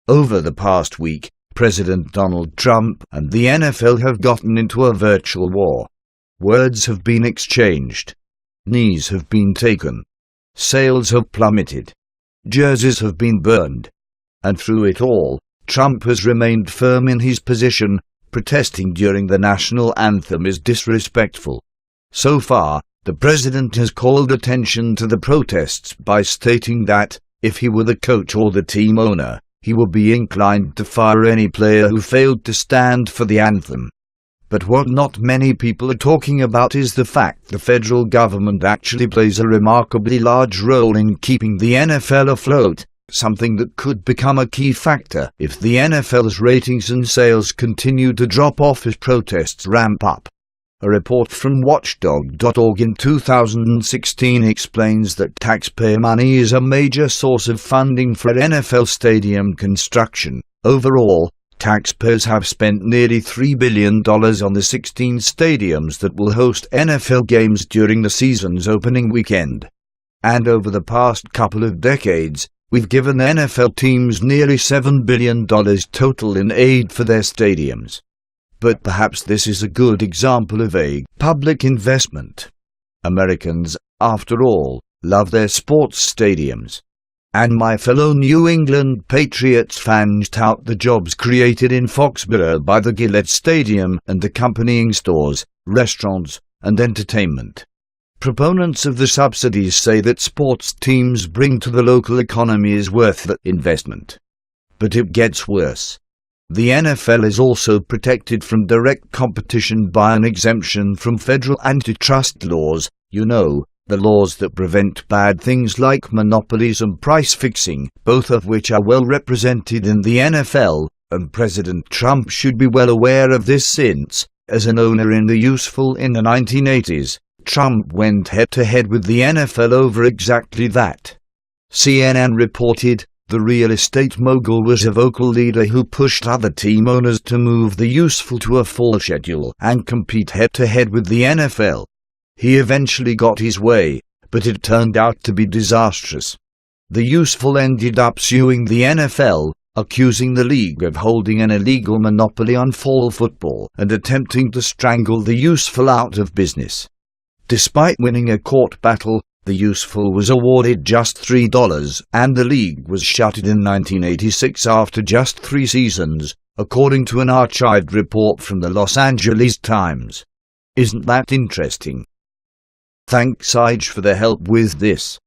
Over the past week, President Donald Trump and the NFL have gotten into a virtual war. Words have been exchanged. Knees have been taken. Sales have plummeted. Jerseys have been burned. And through it all, Trump has remained firm in his position. Protesting during the national anthem is disrespectful. So far, the president has called attention to the protests by stating that, if he were the coach or the team owner, he would be inclined to fire any player who failed to stand for the anthem. But what not many people are talking about is the fact the federal government actually plays a remarkably large role in keeping the NFL afloat, something that could become a key factor if the NFL's ratings and sales continue to drop off as protests ramp up. A report from Watchdog.org in 2016 explains that taxpayer money is a major source of funding for NFL stadium construction. Overall, taxpayers have spent nearly $3 billion on the 16 stadiums that will host NFL games during the season's opening weekend. And over the past couple of decades, we've given NFL teams nearly $7 billion total in aid for their stadiums. But perhaps this is a good example of a public investment. Americans, after all, love their sports stadiums. And my fellow New England Patriots fans tout the jobs created in Foxborough by the Gillette Stadium and accompanying stores, restaurants, and entertainment. Proponents of the subsidies say that sports teams bring to the local economy is worth the investment. But it gets worse. The NFL is also protected from direct competition by an exemption from federal antitrust laws, the laws that prevent bad things like monopolies and price fixing, both of which are well represented in the NFL, and President Trump should be well aware of this since, as an owner in the useful in the 1980s, Trump went head-to-head with the NFL over exactly that. CNN reported, the real estate mogul was a vocal leader who pushed other team owners to move the useful to a fall schedule and compete head-to-head with the NFL. He eventually got his way, but it turned out to be disastrous. The useful ended up suing the NFL, accusing the league of holding an illegal monopoly on fall football and attempting to strangle the useful out of business. Despite winning a court battle, the useful was awarded just $3, and the league was shuttered in 1986 after just 3 seasons, according to an archived report from the Los Angeles Times. Isn't that interesting? Thanks Sage for the help with this.